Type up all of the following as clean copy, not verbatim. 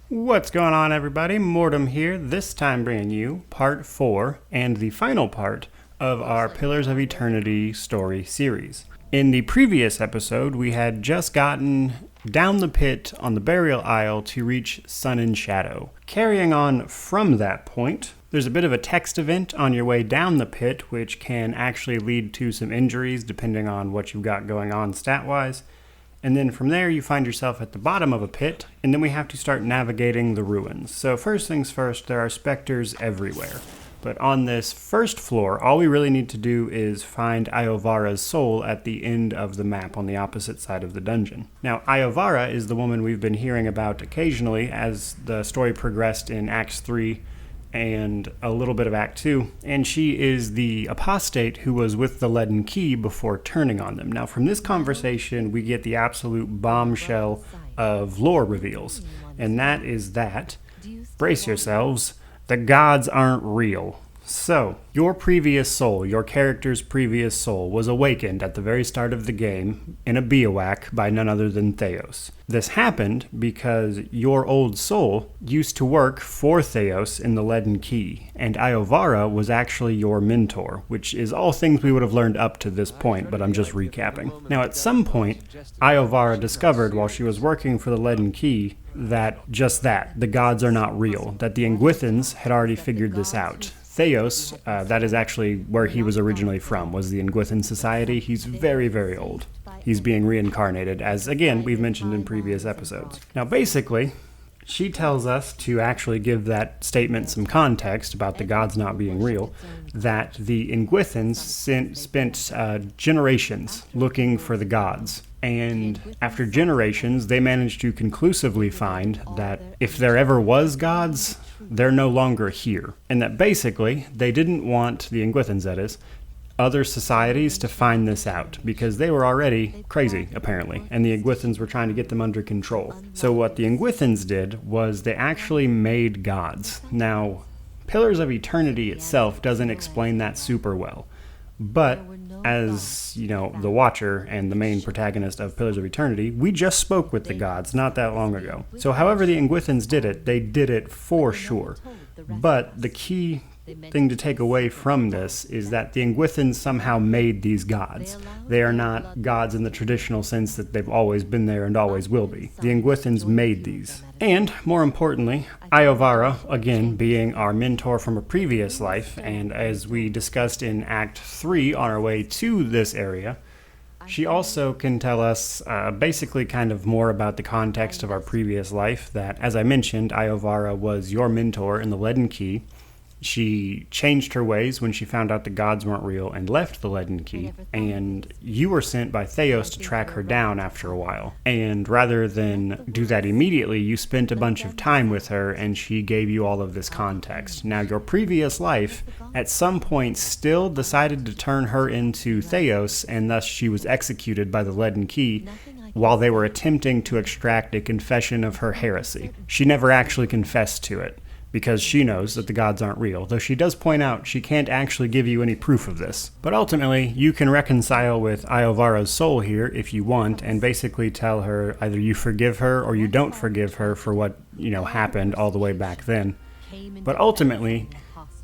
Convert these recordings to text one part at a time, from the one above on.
What's going on, everybody? Mortem here, this time bringing you part 4 and the final part of our Pillars of Eternity story series. In the previous episode, we had just gotten down the pit on the burial isle to reach Sun and Shadow. Carrying on from that point, there's a bit of a text event on your way down the pit, which can actually lead to some injuries depending on what you've got going on stat-wise. And then from there, you find yourself at the bottom of a pit, and then we have to start navigating the ruins. So first things first, there are specters everywhere. But on this first floor, all we really need to do is find Iovara's soul at the end of the map on the opposite side of the dungeon. Now, Iovara is the woman we've been hearing about occasionally as the story progressed in Acts 3 and a little bit of Act 2, and she is the apostate who was with the leaden key before turning on them. Now, from this conversation, we get the absolute bombshell of lore reveals, and that is that, brace yourselves, the gods aren't real. So, your previous soul, your character's previous soul, was awakened at the very start of the game in a bivouac by none other than Thaos. This happened because your old soul used to work for Thaos in the Leaden Key, and Iovara was actually your mentor, which is all things we would have learned up to this point, but I'm just recapping. Now, at some point, Iovara discovered while she was working for the Leaden Key that the gods are not real, that the Ingwithans had already figured this out. Thaos, that is actually where he was originally from, was the Ingwithan society. He's very, very old. He's being reincarnated, as, again, we've mentioned in previous episodes. Now, basically, she tells us to actually give that statement some context about the gods not being real, that the Ingwithans spent generations looking for the gods. And after generations, they managed to conclusively find that if there ever was gods, they're no longer here. And that basically, they didn't want, the Ingwithans that is, other societies to find this out, because they were already crazy, apparently, and the Ingwithans were trying to get them under control. So what the Ingwithans did was they actually made gods. Now, Pillars of Eternity itself doesn't explain that super well, but as, you know, the Watcher and the main protagonist of Pillars of Eternity, we just spoke with the gods not that long ago. So however the Ingwithans did it, they did it for sure. But the key thing to take away from this is that the Ingwithans somehow made these gods. They are not gods in the traditional sense that they've always been there and always will be. The Ingwithans made these. And, more importantly, Iovara, again, being our mentor from a previous life, and as we discussed in Act 3 on our way to this area, she also can tell us basically kind of more about the context of our previous life, that, as I mentioned, Iovara was your mentor in the Leaden Key. She changed her ways when she found out the gods weren't real and left the Leaden Key, and you were sent by Thaos to track her down after a while. And rather than do that immediately, you spent a bunch of time with her and she gave you all of this context. Now, your previous life, at some point, still decided to turn her into Thaos, and thus she was executed by the Leaden Key while they were attempting to extract a confession of her heresy. She never actually confessed to it, because she knows that the gods aren't real, though she does point out she can't actually give you any proof of this. But ultimately, you can reconcile with Iovara's soul here if you want, and basically tell her either you forgive her or you don't forgive her for what, happened all the way back then. But ultimately,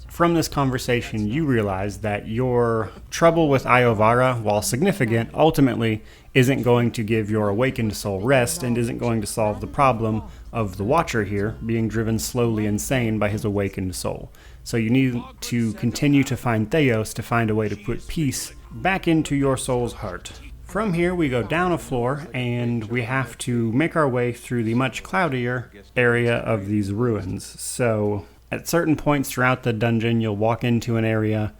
from this conversation, you realize that your trouble with Iovara, while significant, ultimately isn't going to give your awakened soul rest and isn't going to solve the problem of the Watcher here being driven slowly insane by his awakened soul. So you need to continue to find Thaos to find a way to put peace back into your soul's heart. From here, we go down a floor, and we have to make our way through the much cloudier area of these ruins. So at certain points throughout the dungeon, you'll walk into an area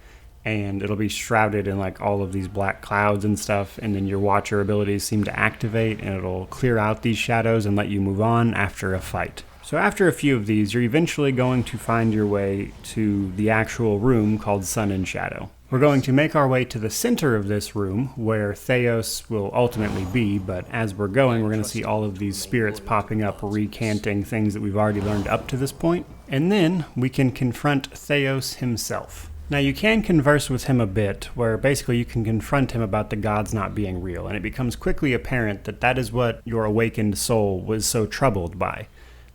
and it'll be shrouded in all of these black clouds and stuff, and then your Watcher abilities seem to activate and it'll clear out these shadows and let you move on after a fight. So after a few of these, you're eventually going to find your way to the actual room called Sun and Shadow. We're going to make our way to the center of this room where Thaos will ultimately be, but as we're going, we're going to see all of these spirits popping up, recanting things that we've already learned up to this point. And then we can confront Thaos himself. Now, you can converse with him a bit, where basically you can confront him about the gods not being real, and it becomes quickly apparent that that is what your awakened soul was so troubled by.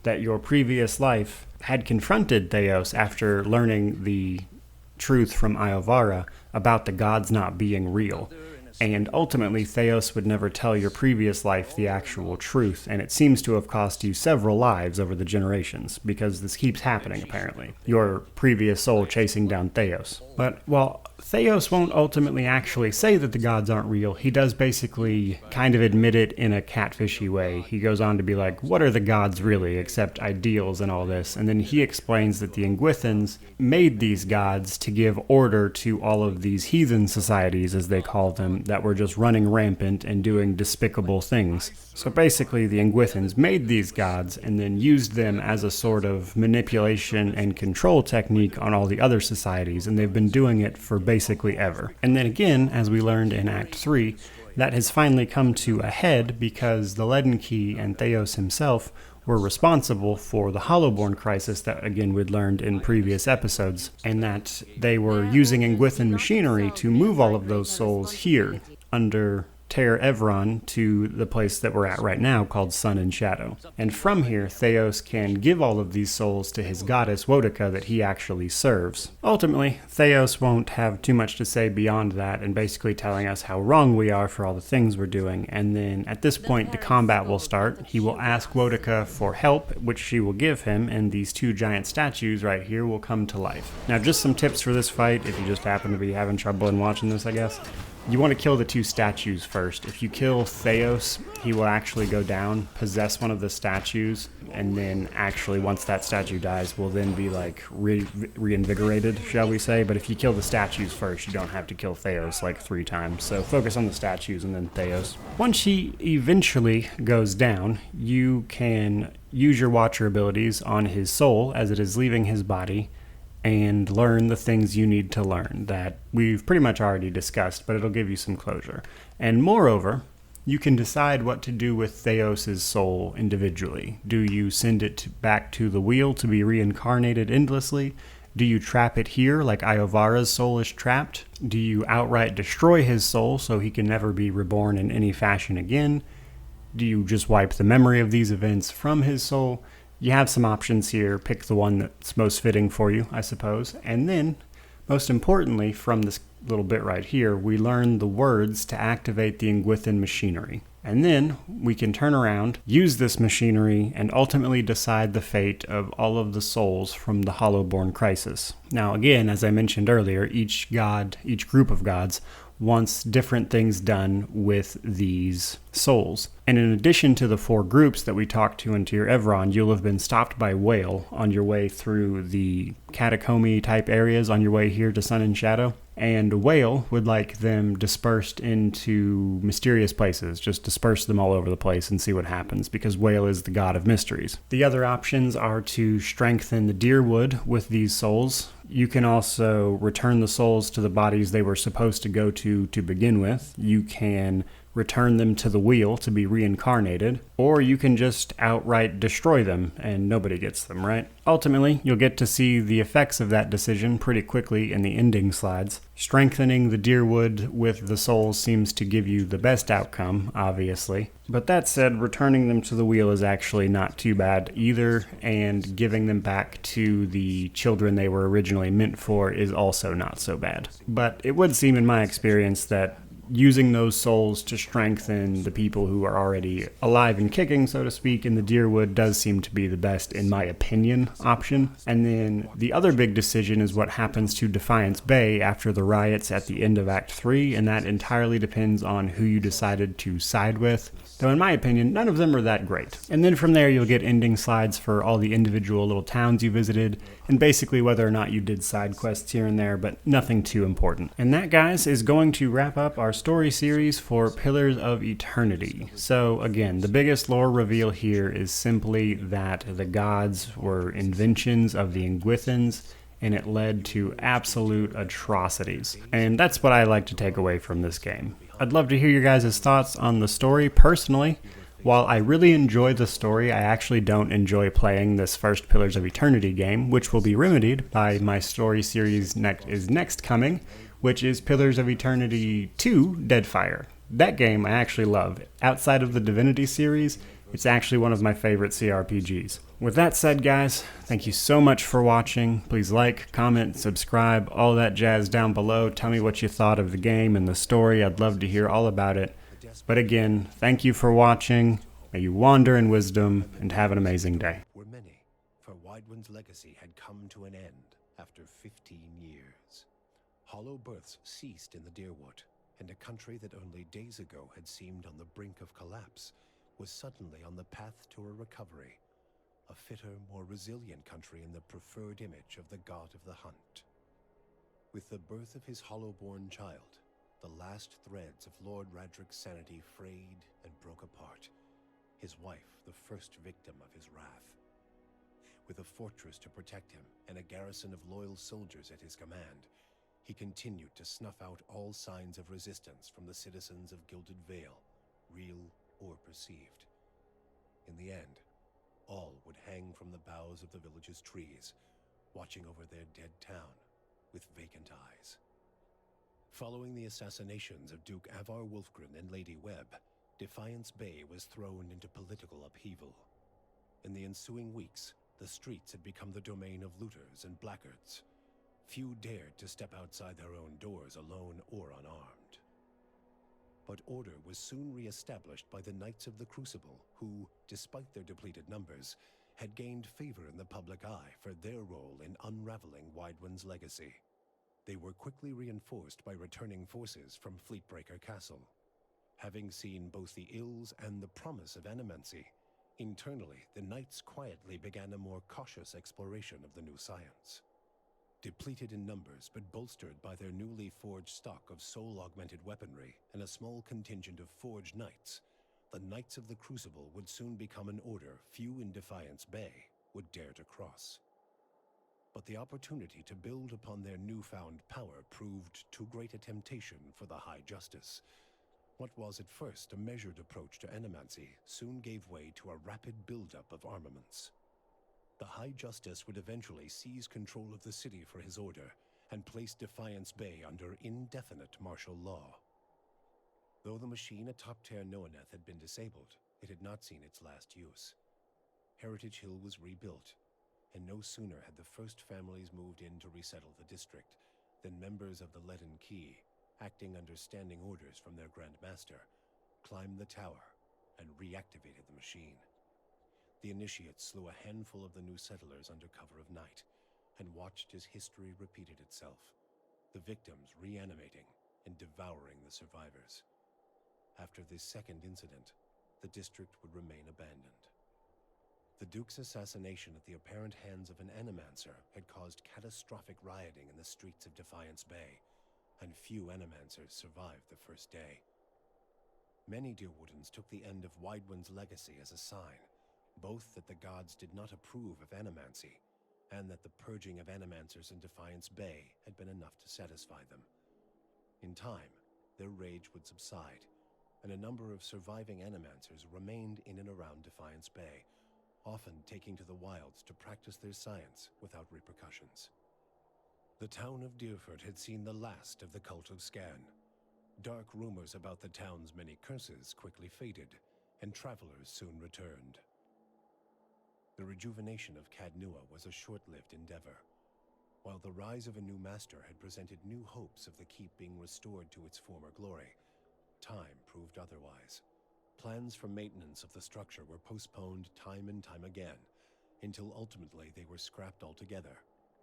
that your previous life had confronted Thaos after learning the truth from Iovara about the gods not being real. And ultimately, Thaos would never tell your previous life the actual truth, and it seems to have cost you several lives over the generations, because this keeps happening, apparently. Your previous soul chasing down Thaos. But while Thaos won't ultimately actually say that the gods aren't real, he does basically kind of admit it in a catfishy way. He goes on to be like, what are the gods really, except ideals and all this? And then he explains that the Ingwithans made these gods to give order to all of these heathen societies, as they call them, that were just running rampant and doing despicable things. So basically, the Ingwithans made these gods and then used them as a sort of manipulation and control technique on all the other societies, and they've been doing it for basically ever. And then again, as we learned in Act 3, that has finally come to a head because the Leaden Key and Thaos himself were responsible for the Hollowborn crisis that, again, we'd learned in previous episodes, and that they were using Ingwithan machinery to move all of those souls here under Ter Evron to the place that we're at right now called Sun and Shadow. And from here, Thaos can give all of these souls to his goddess Woedica that he actually serves. Ultimately, Thaos won't have too much to say beyond that and basically telling us how wrong we are for all the things we're doing. And then at this point, the combat will start. He will ask Woedica for help, which she will give him, and these two giant statues right here will come to life. Now, just some tips for this fight, if you just happen to be having trouble in watching this, I guess. You want to kill the two statues first. If you kill Thaos, he will actually go down, possess one of the statues, and then actually once that statue dies, will then be like reinvigorated, shall we say. But if you kill the statues first, you don't have to kill Thaos like 3 times. So focus on the statues and then Thaos. Once he eventually goes down, you can use your Watcher abilities on his soul as it is leaving his body, and learn the things you need to learn that we've pretty much already discussed, but it'll give you some closure. And moreover, you can decide what to do with Thaos' soul individually. Do you send it back to the wheel to be reincarnated endlessly? Do you trap it here like Iovara's soul is trapped? Do you outright destroy his soul so he can never be reborn in any fashion again? Do you just wipe the memory of these events from his soul? You have some options here. Pick the one that's most fitting for you, I suppose. And then, most importantly, from this little bit right here, we learn the words to activate the Ingwithan machinery. And then we can turn around, use this machinery, and ultimately decide the fate of all of the souls from the Hollowborn crisis. Now, again, as I mentioned earlier, each group of gods wants different things done with these souls. And in addition to the 4 groups that we talked to in Ter Evron, you'll have been stopped by Whale on your way through the catacomby type areas on your way here to Sun and Shadow. And Whale would like them dispersed into mysterious places. Just disperse them all over the place and see what happens, because Whale is the god of mysteries. The other options are to strengthen the Deerwood with these souls. You can also return the souls to the bodies they were supposed to go to begin with. You can return them to the wheel to be reincarnated, or you can just outright destroy them and nobody gets them, right? Ultimately, you'll get to see the effects of that decision pretty quickly in the ending slides. Strengthening the Deerwood with the souls seems to give you the best outcome, obviously. But that said, returning them to the wheel is actually not too bad either, and giving them back to the children they were originally meant for is also not so bad. But it would seem in my experience that using those souls to strengthen the people who are already alive and kicking, so to speak, in the Deerwood does seem to be the best, in my opinion, option. And then the other big decision is what happens to Defiance Bay after the riots at the end of Act 3, and that entirely depends on who you decided to side with. Though in my opinion, none of them are that great. And then from there you'll get ending slides for all the individual little towns you visited, and basically whether or not you did side quests here and there, but nothing too important. And that, guys, is going to wrap up our story series for Pillars of Eternity. So again, the biggest lore reveal here is simply that the gods were inventions of the Ingwithans, and it led to absolute atrocities. And that's what I like to take away from this game. I'd love to hear your guys' thoughts on the story. Personally, while I really enjoy the story, I actually don't enjoy playing this first Pillars of Eternity game, which will be remedied by my story series next coming, which is Pillars of Eternity 2 Deadfire. That game I actually love. Outside of the Divinity series, it's actually one of my favorite CRPGs. With that said, guys, thank you so much for watching. Please like, comment, subscribe, all that jazz down below. Tell me what you thought of the game and the story. I'd love to hear all about it. But again, thank you for watching. May you wander in wisdom and have an amazing day. Were many, for Widewind's legacy had come to an end after 15 years. Hollow births ceased in the Deerwood, and a country that only days ago had seemed on the brink of collapse was suddenly on the path to a recovery, a fitter, more resilient country in the preferred image of the god of the hunt. With the birth of his hollow-born child, the last threads of Lord Radric's sanity frayed and broke apart, his wife the first victim of his wrath. With a fortress to protect him and a garrison of loyal soldiers at his command, he continued to snuff out all signs of resistance from the citizens of Gilded Vale, real or perceived. In the end, all would hang from the boughs of the village's trees, watching over their dead town with vacant eyes. Following the assassinations of Duke Avar Wolfgren and Lady Webb, Defiance Bay was thrown into political upheaval. In the ensuing weeks, the streets had become the domain of looters and blackguards. Few dared to step outside their own doors alone or unarmed. But order was soon re-established by the Knights of the Crucible, who, despite their depleted numbers, had gained favor in the public eye for their role in unraveling Widewind's legacy. They were quickly reinforced by returning forces from Fleetbreaker Castle. Having seen both the ills and the promise of animancy, internally the Knights quietly began a more cautious exploration of the new science. Depleted in numbers but bolstered by their newly forged stock of soul-augmented weaponry and a small contingent of forged knights, the Knights of the Crucible would soon become an order few in Defiance Bay would dare to cross. But the opportunity to build upon their newfound power proved too great a temptation for the High Justice. What was at first a measured approach to animancy soon gave way to a rapid buildup of armaments. The High Justice would eventually seize control of the city for his order and place Defiance Bay under indefinite martial law. Though the machine atop Ter Noaneth had been disabled, it had not seen its last use. Heritage Hill was rebuilt, and no sooner had the first families moved in to resettle the district than members of the Leaden Key, acting under standing orders from their Grand Master, climbed the tower and reactivated the machine. The initiates slew a handful of the new settlers under cover of night and watched as history repeated itself, the victims reanimating and devouring the survivors. After this second incident, the district would remain abandoned. The Duke's assassination at the apparent hands of an animancer had caused catastrophic rioting in the streets of Defiance Bay, and few animancers survived the first day. Many Deerwoodens took the end of Widewind's legacy as a sign, both that the gods did not approve of animancy, and that the purging of animancers in Defiance Bay had been enough to satisfy them. In time, their rage would subside, and a number of surviving animancers remained in and around Defiance Bay, often taking to the wilds to practice their science without repercussions. The town of Deerford had seen the last of the cult of Scan. Dark rumors about the town's many curses quickly faded, and travelers soon returned. The rejuvenation of Cadnua was a short-lived endeavor. While the rise of a new master had presented new hopes of the keep being restored to its former glory, time proved otherwise. Plans for maintenance of the structure were postponed time and time again, until ultimately they were scrapped altogether,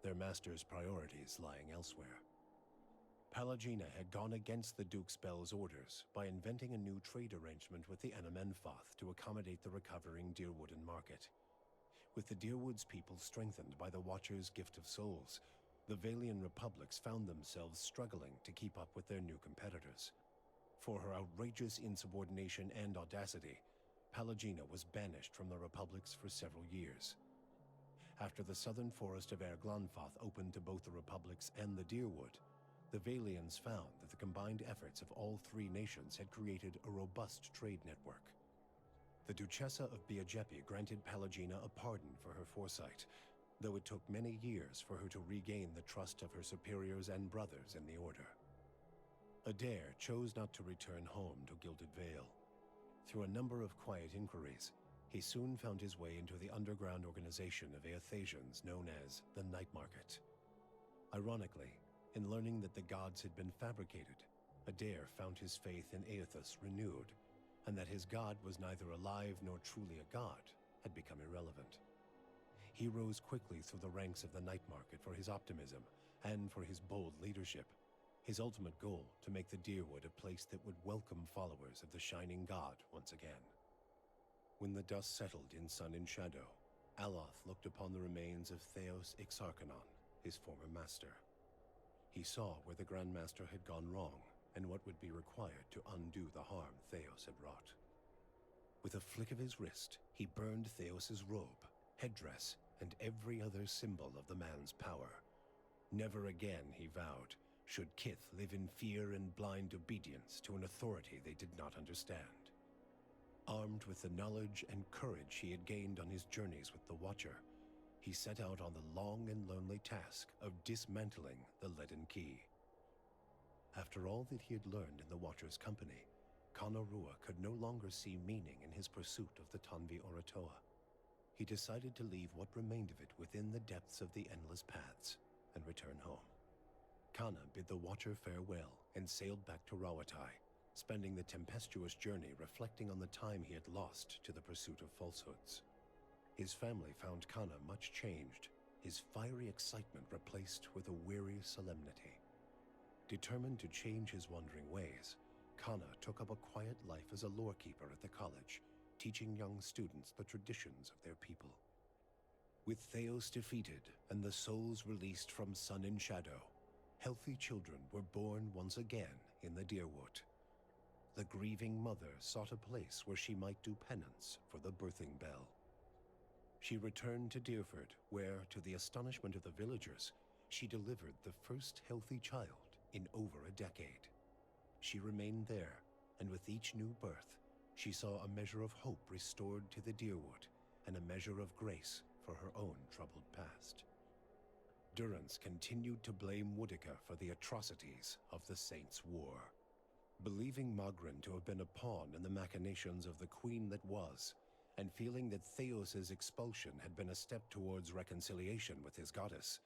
their master's priorities lying elsewhere. Palagina had gone against the Duke's Bell's orders by inventing a new trade arrangement with the Anamenfoth to accommodate the recovering Deerwooden market. With the Deerwood's people strengthened by the Watcher's gift of souls, the Valian republics found themselves struggling to keep up with their new competitors. For her outrageous insubordination and audacity, Palagina was banished from the republics for several years. After the southern forest of Erglanfoth opened to both the republics and the Deerwood, the Valians found that the combined efforts of all three nations had created a robust trade network. The Duchessa of Biajepi granted Palagina a pardon for her foresight, though it took many years for her to regain the trust of her superiors and brothers in the Order. Adair chose not to return home to Gilded Vale. Through a number of quiet inquiries, he soon found his way into the underground organization of Aethasians known as the Night Market. Ironically, in learning that the gods had been fabricated, Adair found his faith in Aethus renewed, and that his god was neither alive nor truly a god had become irrelevant. He rose quickly through the ranks of the Night Market for his optimism and for his bold leadership, his ultimate goal to make the Deerwood a place that would welcome followers of the Shining God once again. When the dust settled in Sun and Shadow, Aloth looked upon the remains of Thaos Exarchanon, his former master. He saw where the Grandmaster had gone wrong and what would be required to undo the harm Thaos had wrought. With a flick of his wrist, he burned Thaos's robe, headdress, and every other symbol of the man's power. Never again, he vowed, should Kith live in fear and blind obedience to an authority they did not understand. Armed with the knowledge and courage he had gained on his journeys with the Watcher, he set out on the long and lonely task of dismantling the Leaden Key. After all that he had learned in the Watcher's company, Kanarua could no longer see meaning in his pursuit of the Tanvi Oratoa. He decided to leave what remained of it within the depths of the Endless Paths and return home. Kana bid the Watcher farewell and sailed back to Rawatai, spending the tempestuous journey reflecting on the time he had lost to the pursuit of falsehoods. His family found Kana much changed, his fiery excitement replaced with a weary solemnity. Determined to change his wandering ways, Kana took up a quiet life as a lorekeeper at the college, teaching young students the traditions of their people. With Thaos defeated and the souls released from Sun and Shadow, healthy children were born once again in the Deerwood. The grieving mother sought a place where she might do penance for the birthing bell. She returned to Deerford, where, to the astonishment of the villagers, she delivered the first healthy child in over a decade. She remained there, and with each new birth, she saw a measure of hope restored to the Deerwood and a measure of grace for her own troubled past. Durrance continued to blame Woodica for the atrocities of the Saints' War. Believing Mogren to have been a pawn in the machinations of the Queen that was, and feeling that Thaos's expulsion had been a step towards reconciliation with his goddess,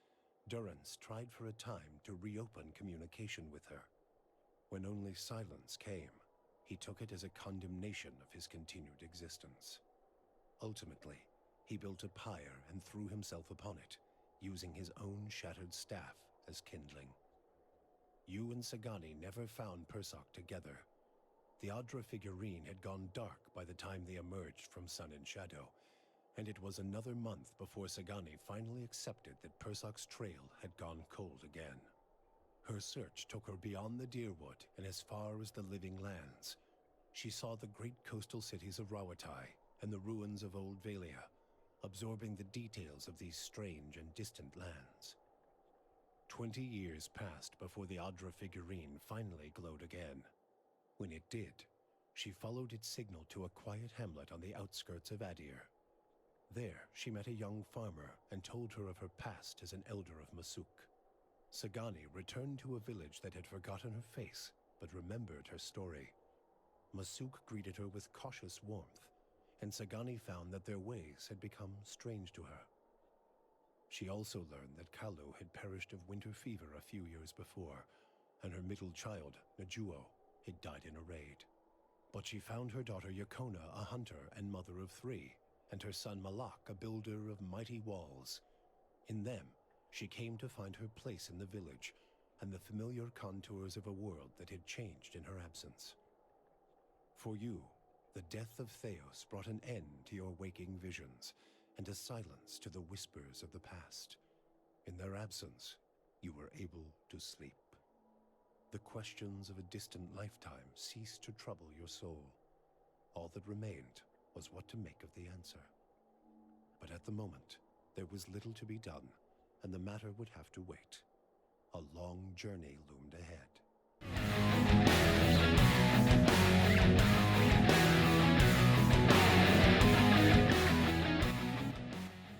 Durrance tried for a time to reopen communication with her. When only silence came, he took it as a condemnation of his continued existence. Ultimately, he built a pyre and threw himself upon it, using his own shattered staff as kindling. You and Sagani never found Persok together. The Adra figurine had gone dark by the time they emerged from Sun and Shadow, and it was another month before Sagani finally accepted that Persok's trail had gone cold again. Her search took her beyond the Deerwood and as far as the Living Lands. She saw the great coastal cities of Rawatai and the ruins of Old Valia, absorbing the details of these strange and distant lands. 20 years passed before the Adra figurine finally glowed again. When it did, she followed its signal to a quiet hamlet on the outskirts of Adir. There, she met a young farmer and told her of her past as an elder of Masuk. Sagani returned to a village that had forgotten her face, but remembered her story. Masuk greeted her with cautious warmth, and Sagani found that their ways had become strange to her. She also learned that Kalu had perished of winter fever a few years before, and her middle child, Najuo, had died in a raid. But she found her daughter Yakona a hunter and mother of 3, and her son Malak a builder of mighty walls. In them, she came to find her place in the village, and the familiar contours of a world that had changed in her absence. For you, the death of Thaos brought an end to your waking visions, and a silence to the whispers of the past. In their absence, you were able to sleep. The questions of a distant lifetime ceased to trouble your soul. All that remained was what to make of the answer. But at the moment, there was little to be done, and the matter would have to wait. A long journey loomed ahead.